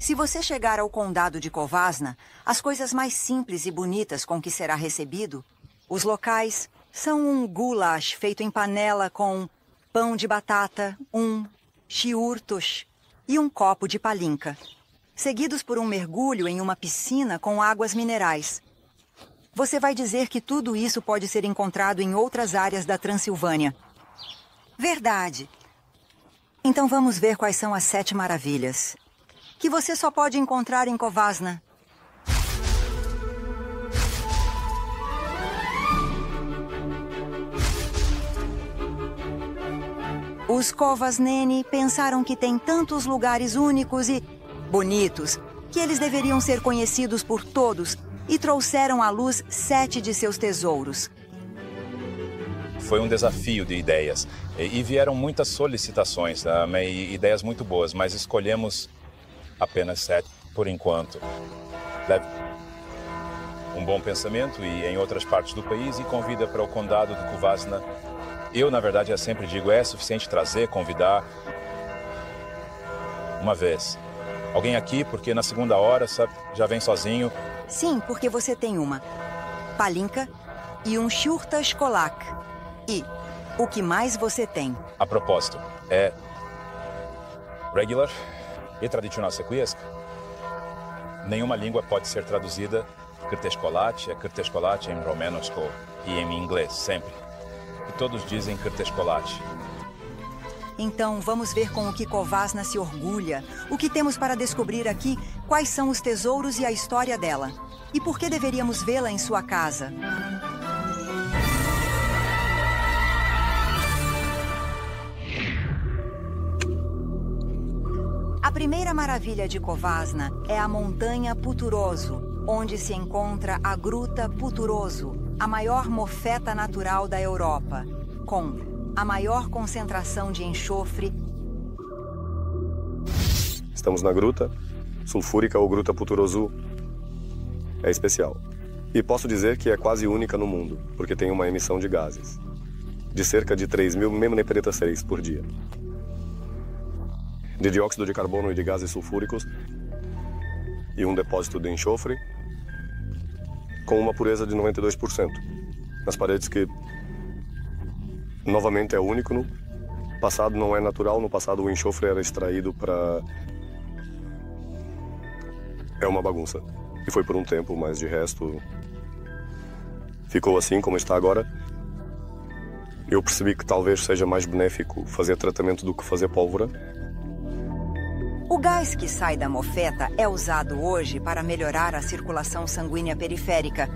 Se você chegar ao condado de Covasna, as coisas mais simples e bonitas com que será recebido, os locais são um goulash feito em panela com pão de batata, chiurtos e um copo de palinka, seguidos por um mergulho em uma piscina com águas minerais. Você vai dizer que tudo isso pode ser encontrado em outras áreas da Transilvânia. Verdade. Então vamos ver quais são as 7 maravilhas, que você só pode encontrar em Covasna. Os Covasneni pensaram que tem tantos lugares únicos e bonitos que eles deveriam ser conhecidos por todos e trouxeram à luz 7 de seus tesouros. Foi um desafio de ideias e vieram muitas solicitações, e ideias muito boas, mas escolhemos apenas 7 por enquanto. Leve um bom pensamento e em outras partes do país e convida para o condado de Covasna. Eu, na verdade, eu sempre digo, é suficiente trazer, convidar uma vez. Alguém aqui, porque na segunda hora, sabe, já vem sozinho. Sim, porque você tem uma palinka e um shurtas kolak. E o que mais você tem? A propósito, é regular e tradicional sequesca. Nenhuma língua pode ser traduzida cârtescolat, é cârtescolat em romenosco e em inglês, sempre. E todos dizem cârtescolat. Então, vamos ver com o que Covasna se orgulha, o que temos para descobrir aqui, quais são os tesouros e a história dela. E por que deveríamos vê-la em sua casa? A primeira maravilha de Covasna é a montanha Puturoso, onde se encontra a Gruta Puturoso, a maior mofeta natural da Europa, com a maior concentração de enxofre. Estamos na gruta sulfúrica ou Gruta Puturoso. É especial. E posso dizer que é quase única no mundo, porque tem uma emissão de gases de cerca de 3.000 mMp/s por dia. De dióxido de carbono e de gases sulfúricos e um depósito de enxofre com uma pureza de 92%. Nas paredes que, novamente, é único. No passado não é natural, no passado o enxofre era extraído para... É uma bagunça. E foi por um tempo, mas de resto ficou assim como está agora. Eu percebi que talvez seja mais benéfico fazer tratamento do que fazer pólvora. O gás que sai da mofeta é usado hoje para melhorar a circulação sanguínea periférica.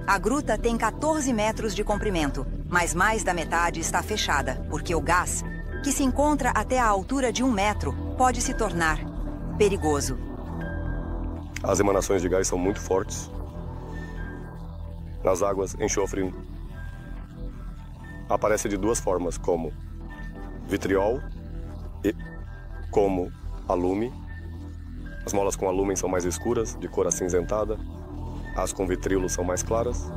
A gruta tem 14 metros de comprimento, mas mais da metade está fechada, porque o gás, que se encontra até a altura de 1 metro, pode se tornar perigoso. As emanações de gás são muito fortes. Nas águas, enxofre aparece de 2 formas, como vitriol e como alume. As molas com alumem são mais escuras, de cor acinzentada. As com vitrilo são mais claras.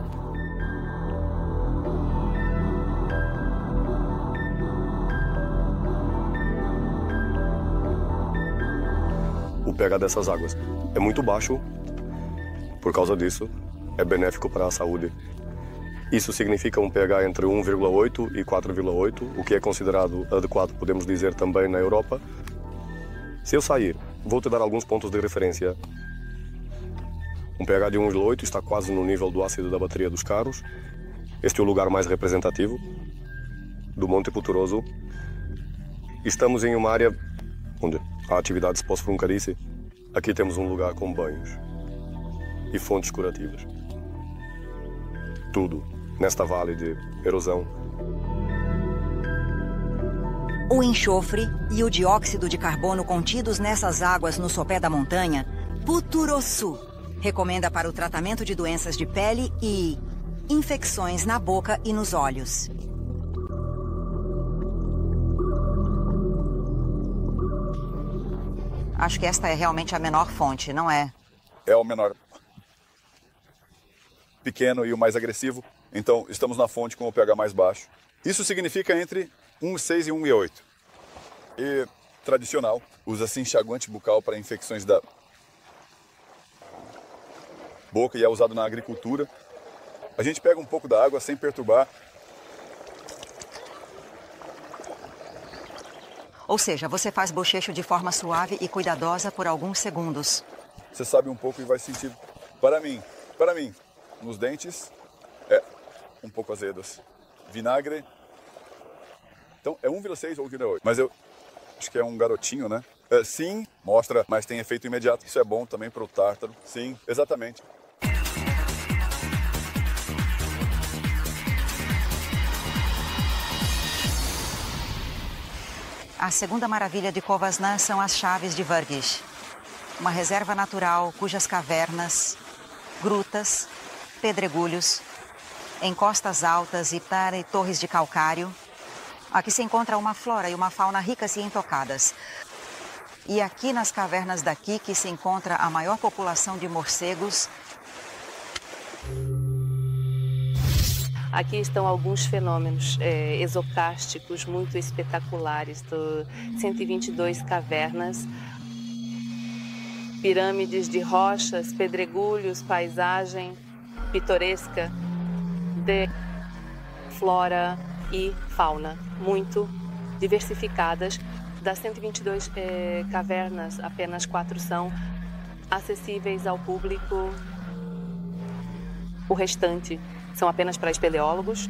O pH dessas águas é muito baixo. Por causa disso, é benéfico para a saúde. Isso significa um pH entre 1,8 e 4,8, o que é considerado adequado, podemos dizer, também na Europa. Se eu sair, vou te dar alguns pontos de referência. Um pH de 1,8 está quase no nível do ácido da bateria dos carros. Este é o lugar mais representativo do Monte Puturoso. Estamos em uma área onde há atividades pós-fluncarice. Aqui temos um lugar com banhos e fontes curativas. Tudo nesta vale de erosão. O enxofre e o dióxido de carbono contidos nessas águas no sopé da montanha, Puturosu, recomenda para o tratamento de doenças de pele e infecções na boca e nos olhos. Acho que esta é realmente a menor fonte, não é? É o menor. Pequeno e o mais agressivo. Então, estamos na fonte com o pH mais baixo. Isso significa entre 1,6 e 1,8. E tradicional. Usa-se enxaguante bucal para infecções da boca e é usado na agricultura. A gente pega um pouco da água sem perturbar. Ou seja, você faz bochecho de forma suave e cuidadosa por alguns segundos. Você sabe um pouco e vai sentir, para mim, nos dentes, um pouco azedos. Vinagre, então é 1,6 ou 1,8. Mas eu acho que é um garotinho, né? Sim, mostra, mas tem efeito imediato. Isso é bom também para o tártaro. Sim, exatamente. A segunda maravilha de Covasna são as chaves de Vargish. Uma reserva natural cujas cavernas, grutas, pedregulhos, encostas altas e torres de calcário. Aqui se encontra uma flora e uma fauna ricas e intocadas. E aqui nas cavernas daqui que se encontra a maior população de morcegos. Aqui estão alguns fenômenos exocásticos muito espetaculares, 122 cavernas, pirâmides de rochas, pedregulhos, paisagem pitoresca de flora e fauna muito diversificadas. Das 122 cavernas, apenas 4 são acessíveis ao público. O restante são apenas para espeleólogos.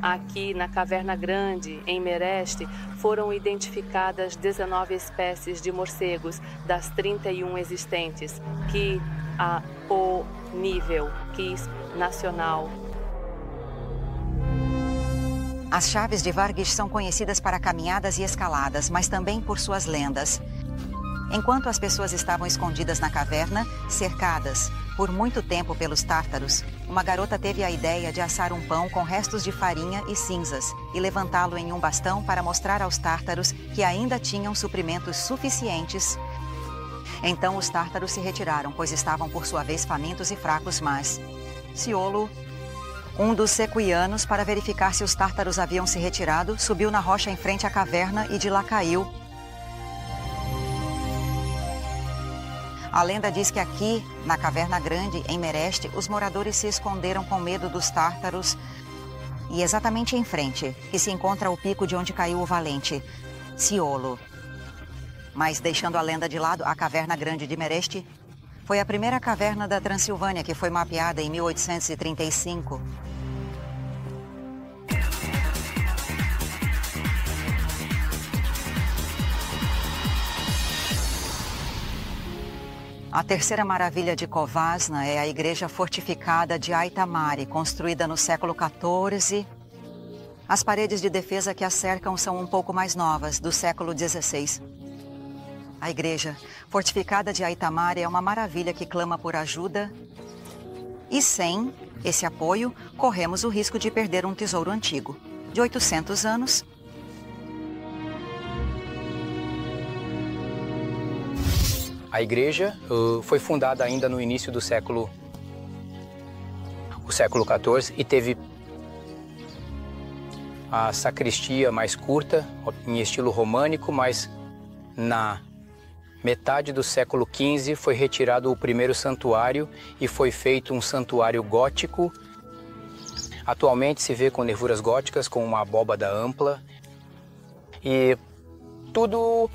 Aqui na Caverna Grande, em Mereste, foram identificadas 19 espécies de morcegos das 31 existentes, que o nível KIS nacional. As chaves de Vargish são conhecidas para caminhadas e escaladas, mas também por suas lendas. Enquanto as pessoas estavam escondidas na caverna, cercadas por muito tempo pelos tártaros, uma garota teve a ideia de assar um pão com restos de farinha e cinzas e levantá-lo em um bastão para mostrar aos tártaros que ainda tinham suprimentos suficientes. Então os tártaros se retiraram, pois estavam por sua vez famintos e fracos, mas Ciolo, um dos sequianos, para verificar se os tártaros haviam se retirado, subiu na rocha em frente à caverna e de lá caiu. A lenda diz que aqui, na Caverna Grande, em Mereste, os moradores se esconderam com medo dos tártaros. E exatamente em frente, que se encontra o pico de onde caiu o valente, Ciolo. Mas deixando a lenda de lado, a Caverna Grande de Mereste foi a primeira caverna da Transilvânia que foi mapeada em 1835. A terceira maravilha de Covasna é a igreja fortificada de Aitamari, construída no século XIV. As paredes de defesa que a cercam são um pouco mais novas, do século XVI. A igreja fortificada de Aitamari é uma maravilha que clama por ajuda. E sem esse apoio, corremos o risco de perder um tesouro antigo, de 800 anos. A igreja foi fundada ainda no início do século XIV e teve a sacristia mais curta, em estilo românico, mas na metade do século XV foi retirado o primeiro santuário e foi feito um santuário gótico. Atualmente se vê com nervuras góticas, com uma abóbada ampla e tudo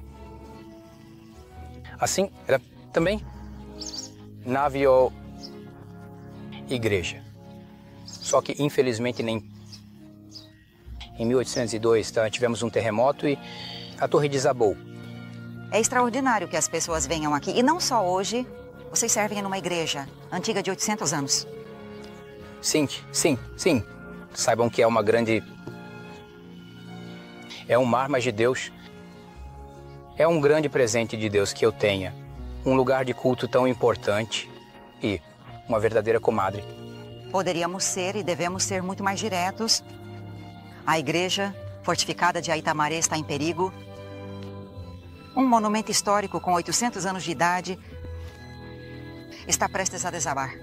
assim, era também navio igreja. Só que, infelizmente, nem em 1802 tivemos um terremoto e a torre desabou. É extraordinário que as pessoas venham aqui. E não só hoje, vocês servem numa igreja antiga de 800 anos. Sim. Saibam que é uma grande... É um mar, mas de Deus. É um grande presente de Deus que eu tenha um lugar de culto tão importante e uma verdadeira comadre. Poderíamos ser e devemos ser muito mais diretos. A igreja fortificada de Aitamari está em perigo. Um monumento histórico com 800 anos de idade está prestes a desabar.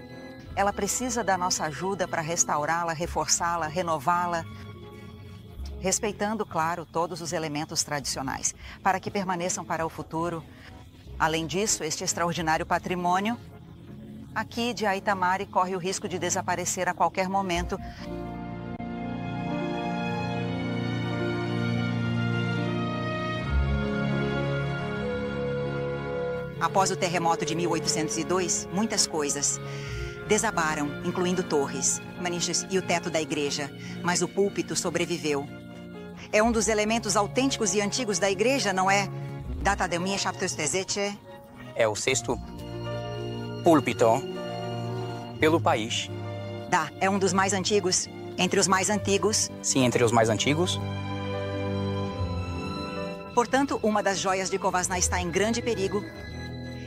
Ela precisa da nossa ajuda para restaurá-la, reforçá-la, renová-la. respeitando, claro, todos os elementos tradicionais, para que permaneçam para o futuro. Além disso, este extraordinário patrimônio aqui de Aitamari corre o risco de desaparecer a qualquer momento. Após o terremoto de 1802, muitas coisas desabaram, incluindo torres, maniches e o teto da igreja, mas o púlpito sobreviveu. É um dos elementos autênticos e antigos da igreja, não é? Data de 1710. É o sexto púlpito pelo país. É um dos mais antigos, entre os mais antigos. Sim, entre os mais antigos. Portanto, uma das joias de Covasna está em grande perigo.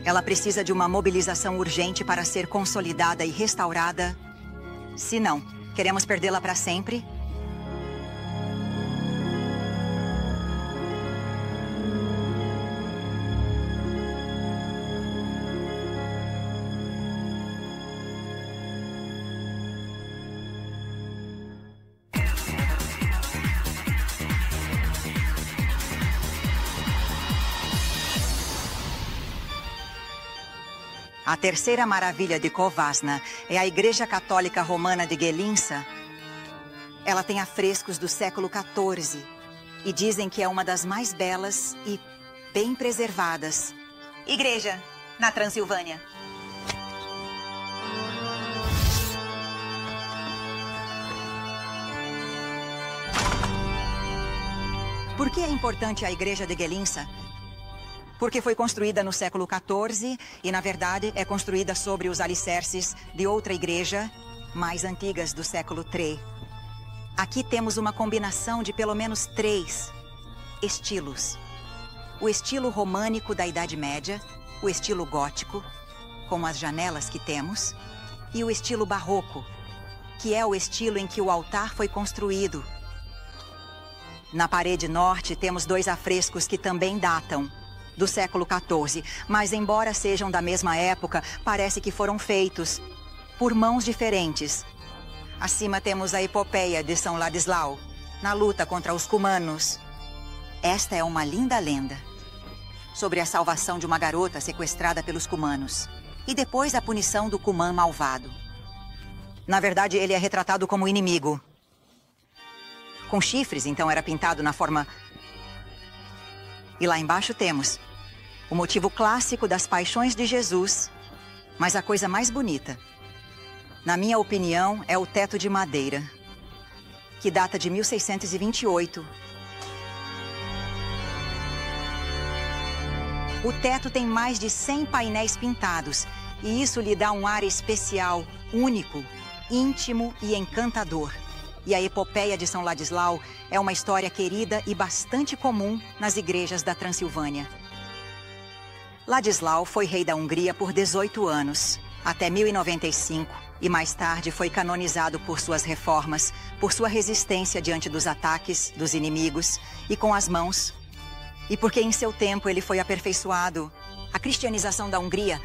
Ela precisa de uma mobilização urgente para ser consolidada e restaurada. Se não, queremos perdê-la para sempre? A terceira maravilha de Covasna é a Igreja Católica Romana de Gelinsa. Ela tem afrescos do século XIV e dizem que é uma das mais belas e bem preservadas. Igreja, na Transilvânia. Por que é importante a Igreja de Gelinsa? Porque foi construída no século XIV e, na verdade, é construída sobre os alicerces de outra igreja mais antigas do século III. Aqui temos uma combinação de pelo menos 3 estilos. O estilo românico da Idade Média, o estilo gótico, como as janelas que temos, e o estilo barroco, que é o estilo em que o altar foi construído. Na parede norte temos 2 afrescos que também datam do século XIV, mas embora sejam da mesma época, parece que foram feitos por mãos diferentes. Acima temos a epopeia de São Ladislau, na luta contra os cumanos. Esta é uma linda lenda sobre a salvação de uma garota sequestrada pelos cumanos e depois a punição do cumã malvado. Na verdade, ele é retratado como inimigo. Com chifres, então era pintado na forma... E lá embaixo temos o motivo clássico das paixões de Jesus, mas a coisa mais bonita, na minha opinião, é o teto de madeira, que data de 1628. O teto tem mais de 100 painéis pintados, e isso lhe dá um ar especial, único, íntimo e encantador. E a epopeia de São Ladislau é uma história querida e bastante comum nas igrejas da Transilvânia. Ladislau foi rei da Hungria por 18 anos, até 1095, e mais tarde foi canonizado por suas reformas, por sua resistência diante dos ataques dos inimigos e com as mãos. E porque em seu tempo ele foi aperfeiçoado. A cristianização da Hungria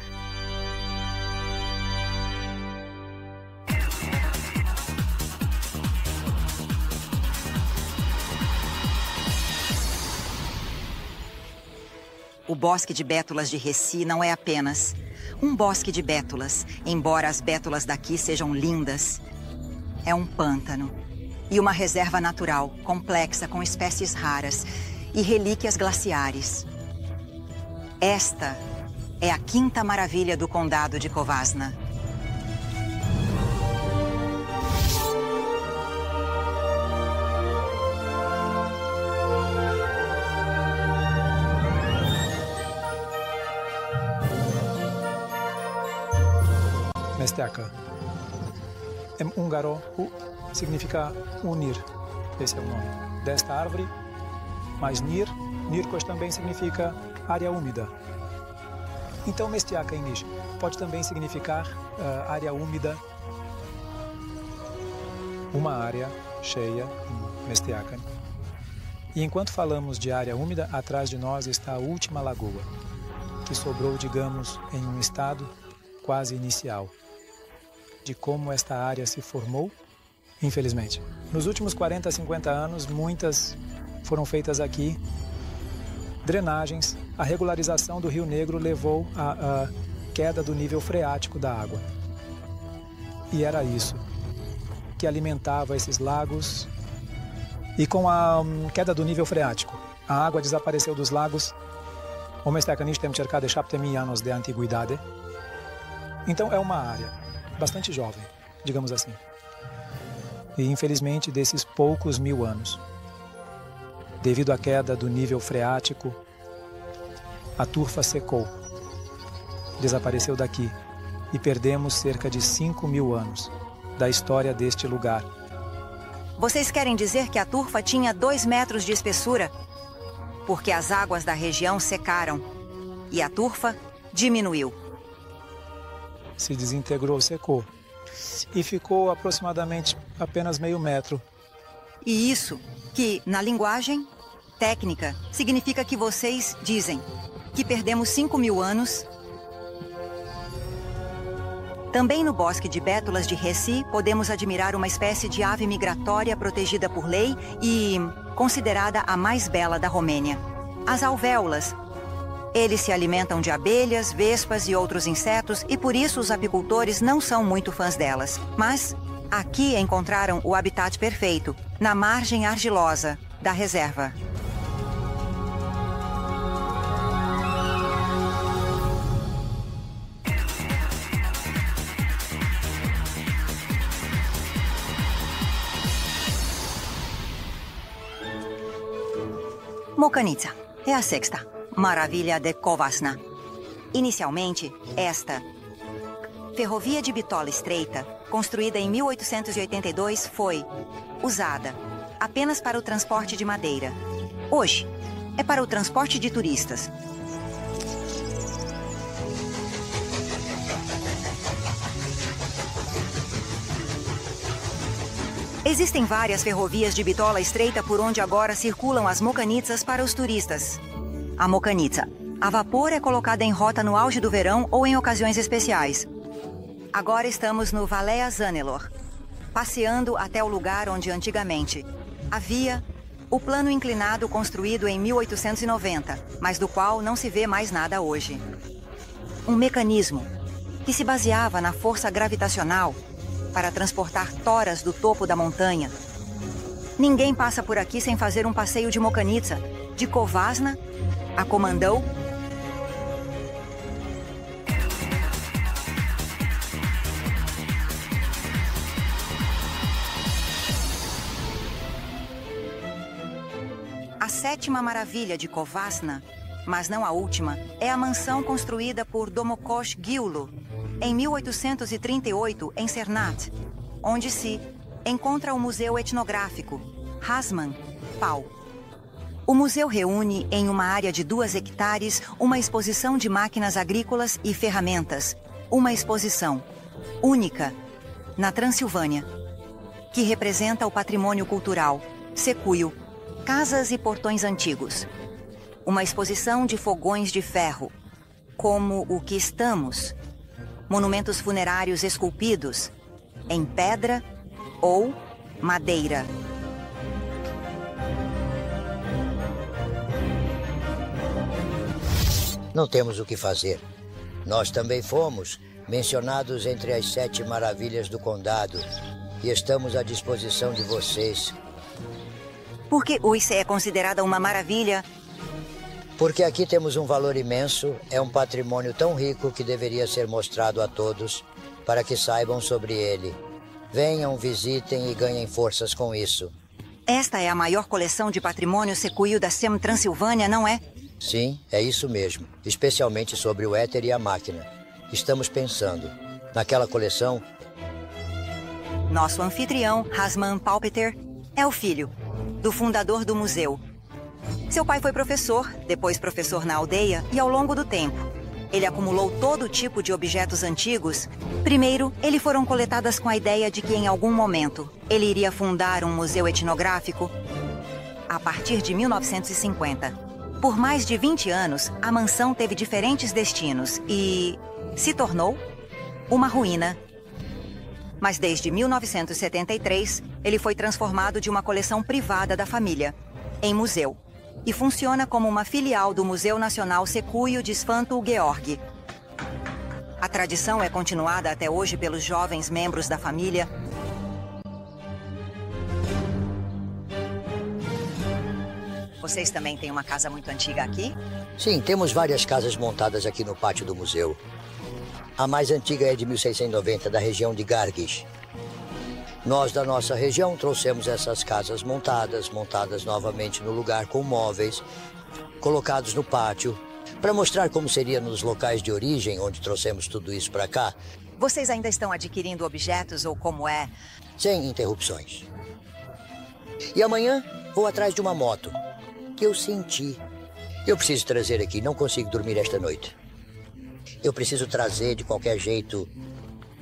O bosque de bétulas de Reci não é apenas um bosque de bétulas, embora as bétulas daqui sejam lindas. É um pântano e uma reserva natural complexa com espécies raras e relíquias glaciares. Esta é a quinta maravilha do condado de Covasna. Mesteaka. Em húngaro, significa unir. Esse é o nome desta árvore. Mas Nirkos também significa área úmida. Então, Mesteaka em Nish pode também significar área úmida. Uma área cheia em Mesteaka. E enquanto falamos de área úmida, atrás de nós está a última lagoa, que sobrou, digamos, em um estado quase inicial, de como esta área se formou infelizmente. Nos últimos 40, 50 anos, muitas foram feitas aqui. Drenagens, a regularização do Rio Negro levou à queda do nível freático da água. E era isso que alimentava esses lagos. E com a queda do nível freático, a água desapareceu dos lagos. Este este niște cerca de 7.000 anos de antiguidade. Então é uma área bastante jovem, digamos assim. E infelizmente desses poucos mil anos, devido à queda do nível freático, a turfa secou, desapareceu daqui e perdemos cerca de 5.000 anos da história deste lugar. Vocês querem dizer que a turfa tinha 2 metros de espessura? Porque as águas da região secaram e a turfa diminuiu. Se desintegrou, secou. E ficou aproximadamente apenas meio metro. E isso, que na linguagem técnica, significa que vocês dizem que perdemos 5.000 anos. Também no bosque de bétulas de Reci, podemos admirar uma espécie de ave migratória protegida por lei e considerada a mais bela da Romênia. As alvéolas. Eles se alimentam de abelhas, vespas e outros insetos e por isso os apicultores não são muito fãs delas. Mas aqui encontraram o habitat perfeito, na margem argilosa da reserva. Mocanica é a sexta maravilha de Covasna. Inicialmente, esta ferrovia de bitola estreita, construída em 1882, foi usada apenas para o transporte de madeira. Hoje, é para o transporte de turistas. Existem várias ferrovias de bitola estreita por onde agora circulam as mocanitsas para os turistas. A mocanitsa a vapor é colocada em rota no auge do verão ou em ocasiões especiais. Agora estamos no Valea Zanelor, passeando até o lugar onde antigamente havia o plano inclinado construído em 1890, mas do qual não se vê mais nada hoje. Um mecanismo que se baseava na força gravitacional para transportar toras do topo da montanha. Ninguém passa por aqui sem fazer um passeio de mocanitsa, de Covasna a Comandou. A sétima maravilha de Covasna, mas não a última, é a mansão construída por Domokos Gyulu, em 1838, em Cernat, onde se encontra o Museu Etnográfico Hasman Pau. O museu reúne, em uma área de 2 hectares, uma exposição de máquinas agrícolas e ferramentas. Uma exposição única na Transilvânia, que representa o patrimônio cultural, secuio, casas e portões antigos. Uma exposição de fogões de ferro, como o que estamos, monumentos funerários esculpidos em pedra ou madeira. Não temos o que fazer. Nós também fomos mencionados entre as 7 maravilhas do condado e estamos à disposição de vocês. Por que Uisse é considerada uma maravilha? Porque aqui temos um valor imenso, é um patrimônio tão rico que deveria ser mostrado a todos para que saibam sobre ele. Venham, visitem e ganhem forças com isso. Esta é a maior coleção de patrimônio secuio da SEM Transilvânia, não é? Sim, é isso mesmo, especialmente sobre o éter e a máquina. Estamos pensando, naquela coleção... Nosso anfitrião, Hasman Palpeter, é o filho do fundador do museu. Seu pai foi professor, depois professor na aldeia e ao longo do tempo, ele acumulou todo tipo de objetos antigos. Primeiro, eles foram coletadas com a ideia de que em algum momento ele iria fundar um museu etnográfico a partir de 1950. Por mais de 20 anos, a mansão teve diferentes destinos e se tornou uma ruína Mas desde 1973, ele foi transformado de uma coleção privada da família em museu e funciona como uma filial do Museu Nacional Secuio de Sfanto Gheorghe. A tradição é continuada até hoje pelos jovens membros da família. Vocês também têm uma casa muito antiga aqui? Sim, temos várias casas montadas aqui no pátio do museu. A mais antiga é de 1690, da região de Gargish. Nós, da nossa região, trouxemos essas casas montadas novamente no lugar com móveis, colocados no pátio, para mostrar como seria nos locais de origem, onde trouxemos tudo isso para cá. Vocês ainda estão adquirindo objetos ou como é? Sem interrupções. E amanhã vou atrás de uma moto que eu senti. Eu preciso trazer aqui, não consigo dormir esta noite. Eu preciso trazer de qualquer jeito.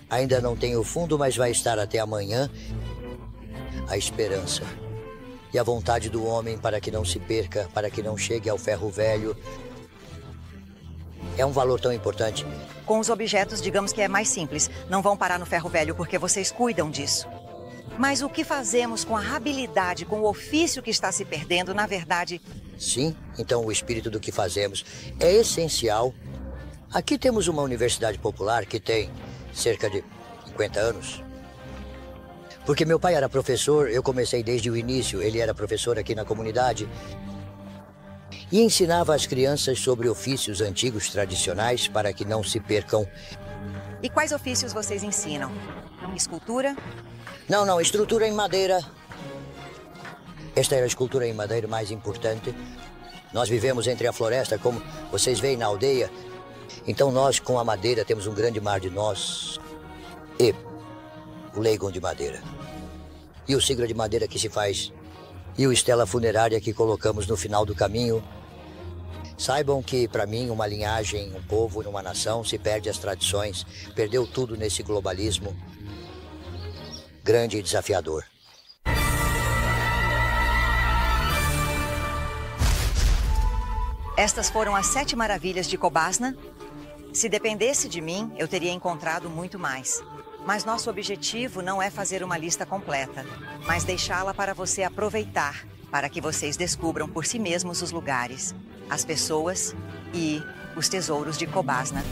Ainda não tenho fundo, mas vai estar até amanhã. A esperança e a vontade do homem para que não se perca, para que não chegue ao ferro velho. É um valor tão importante. Com os objetos, digamos que é mais simples. Não vão parar no ferro velho porque vocês cuidam disso. Mas o que fazemos com a habilidade, com o ofício que está se perdendo, na verdade... Sim, então o espírito do que fazemos é essencial. Aqui temos uma universidade popular que tem cerca de 50 anos. Porque meu pai era professor, eu comecei desde o início. Ele era professor aqui na comunidade. E ensinava às crianças sobre ofícios antigos tradicionais para que não se percam. E quais ofícios vocês ensinam? Escultura? Não, estrutura em madeira. Esta era a escultura em madeira mais importante. Nós vivemos entre a floresta, como vocês veem na aldeia. Então nós, com a madeira, temos um grande mar de nós e o leigão de madeira. E o sigla de madeira que se faz. E o estela funerária que colocamos no final do caminho. Saibam que, para mim, uma linhagem, um povo, uma nação, se perde as tradições. Perdeu tudo nesse globalismo grande e desafiador. Estas foram as 7 maravilhas de Cobazna. Se dependesse de mim, eu teria encontrado muito mais. Mas nosso objetivo não é fazer uma lista completa, mas deixá-la para você aproveitar, para que vocês descubram por si mesmos os lugares, as pessoas e os tesouros de Cobazna.